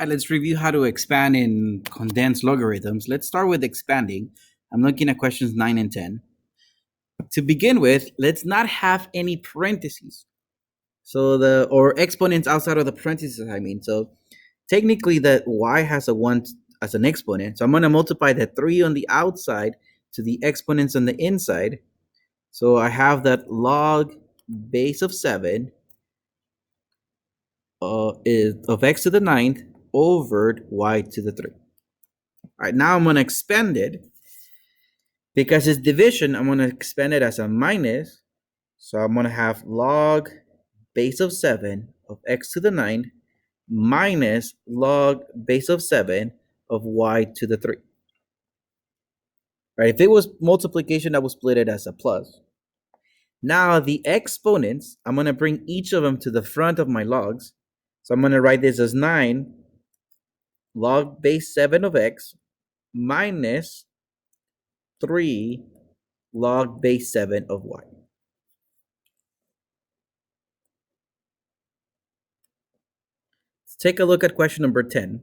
Let's review how to expand in condensed logarithms. Let's start with expanding. I'm looking at questions 9 and 10. To begin with, let's not have any parentheses. Or exponents outside of the parentheses, I mean. So technically that y has a 1 as an exponent. So I'm going to multiply the 3 on the outside to the exponents on the inside. So I have that log base of 7 is of x to the 9th over y to the 3. All right, now I'm going to expand it. Because it's division, I'm going to expand it as a minus. So I'm going to have log base of 7 of x to the 9 minus log base of 7 of y to the 3. Right? If it was multiplication, I would split it as a plus. Now the exponents, I'm going to bring each of them to the front of my logs. So I'm going to write this as 9 log base 7 of x minus 3 log base 7 of y. Let's take a look at question number 10.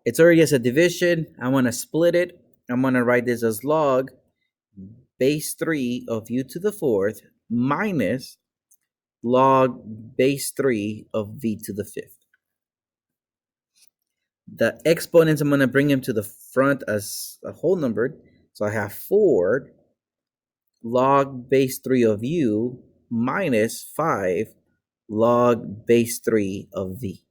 It's already as a division. I want to split it. I'm going to write this as log base 3 of u to the 4th minus log base 3 of v to the 5th. The exponents, I'm going to bring them to the front as a whole numbered. So I have 4 log base 3 of u minus 5 log base 3 of v.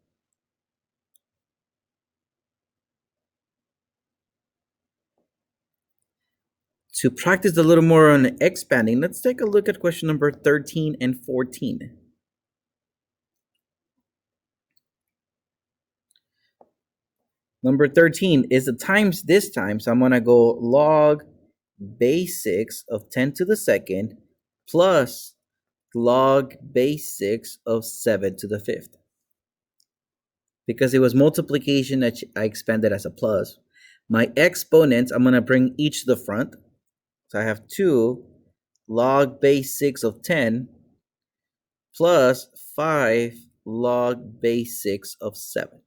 To practice a little more on expanding, let's take a look at question number 13 and 14. Number 13 is the times this time, so I'm going to go log base 6 of 10 to the second plus log base 6 of 7 to the 5th. Because it was multiplication that I expanded as a plus. My exponents, I'm going to bring each to the front. So I have 2 log base 6 of 10 plus 5 log base 6 of 7.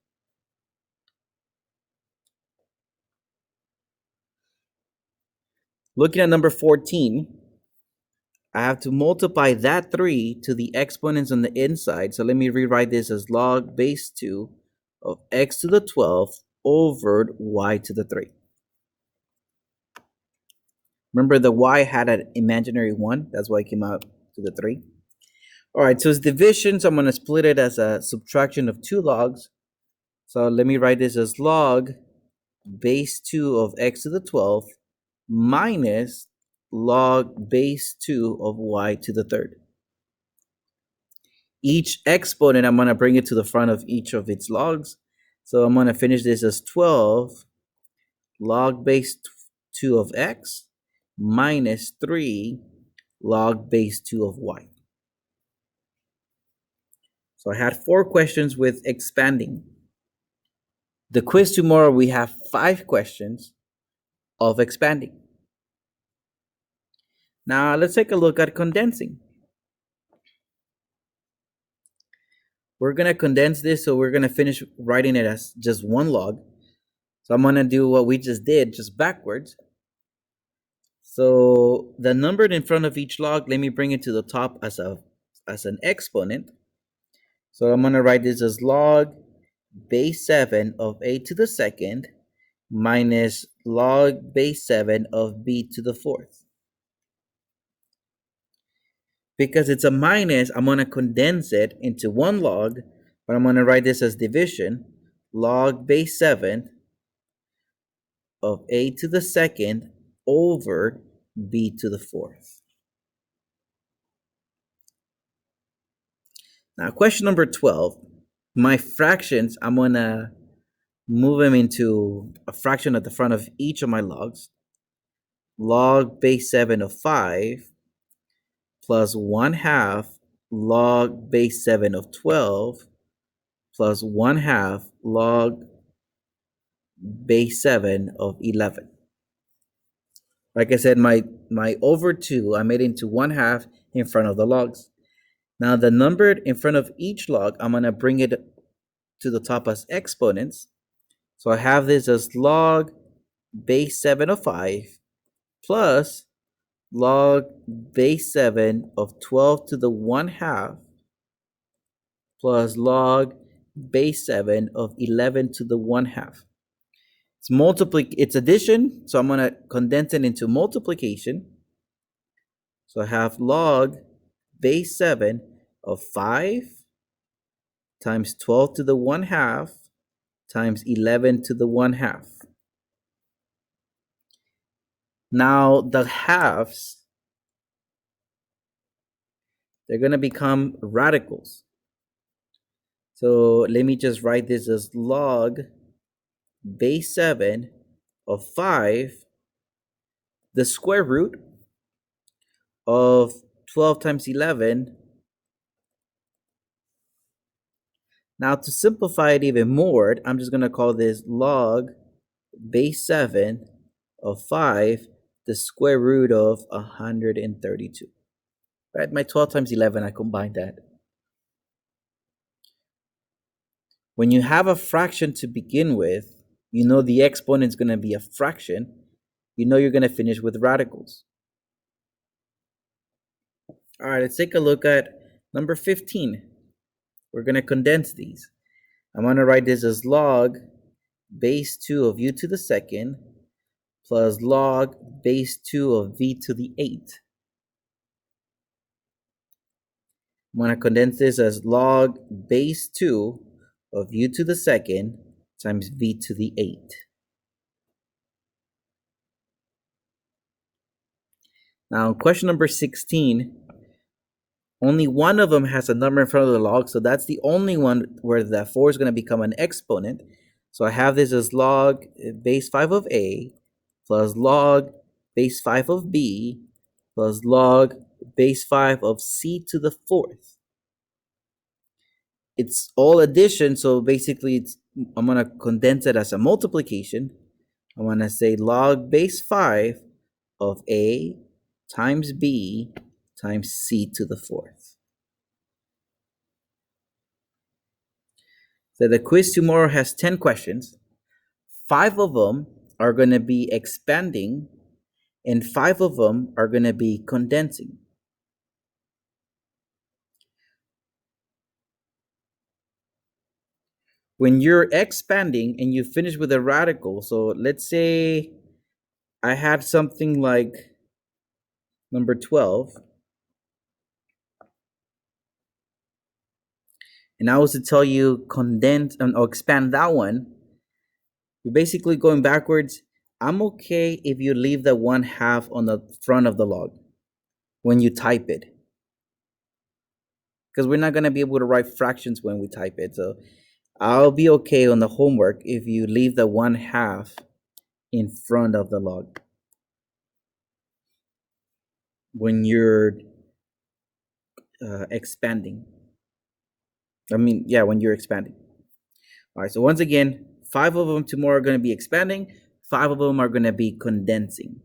Looking at number 14, I have to multiply that 3 to the exponents on the inside. So let me rewrite this as log base 2 of x to the 12th over y to the 3. Remember the y had an imaginary 1. That's why it came out to the 3. All right, so it's division. So I'm going to split it as a subtraction of 2 logs. So let me write this as log base 2 of x to the 12th minus log base 2 of y to the 3rd. Each exponent, I'm going to bring it to the front of each of its logs. So I'm going to finish this as 12 log base 2 of x minus 3 log base 2 of y. So I had 4 questions with expanding. The quiz tomorrow, we have 5 questions of expanding. Now let's take a look at condensing. We're going to condense this, so we're going to finish writing it as just one log. So I'm going to do what we just did, just backwards. So the number in front of each log, let me bring it to the top as an exponent. So I'm going to write this as log base 7 of a to the second minus log base 7 of b to the 4th. Because it's a minus, I'm going to condense it into one log, but I'm going to write this as division, log base 7 of a to the second over b to the 4th. Now, question number 12. My fractions, I'm going to move them into a fraction at the front of each of my logs. Log base 7 of 5 plus 1/2 log base 7 of 12 plus 1/2 log base 7 of 11. Like I said, my over 2, I made into 1/2 in front of the logs. Now the number in front of each log, I'm going to bring it to the top as exponents. So I have this as log base 7 of 5 plus log base 7 of 12 to the 1 half plus log base 7 of 11 to the 1 half. It's addition, so I'm going to condense it into multiplication. So I have log base 7 of 5 times 12 to the 1 half times 11 to the 1 half. Now the halves, they're going to become radicals. So let me just write this as log base 7 of 5, the square root of 12 times 11. Now to simplify it even more, I'm just going to call this log base 7 of 5, the square root of 132. Right, my 12 times 11, I combined that. When you have a fraction to begin with, you know the exponent is going to be a fraction. You know you're going to finish with radicals. All right, let's take a look at number 15. We're going to condense these. I'm going to write this as log base 2 of u to the second plus log base 2 of v to the 8. I'm going to condense this as log base 2 of u to the second times v to the 8. Now, question number 16, only one of them has a number in front of the log, so that's the only one where that 4 is going to become an exponent. So I have this as log base 5 of a plus log base 5 of b plus log base 5 of c to the 4th. It's all addition, so basically I'm going to condense it as a multiplication. I'm going to say log base 5 of a times b times c to the 4th. So the quiz tomorrow has 10 questions. 5 of them are going to be expanding, and 5 of them are going to be condensing. When you're expanding and you finish with a radical, so let's say I had something like number 12, and I was to tell you condense or expand that one, you're basically going backwards. I'm okay if you leave the 1 half on the front of the log when you type it, because we're not going to be able to write fractions when we type it. So I'll be okay on the homework if you leave the 1 half in front of the log when you're expanding. When you're expanding. All right, so once again, 5 of them tomorrow are going to be expanding, 5 of them are going to be condensing.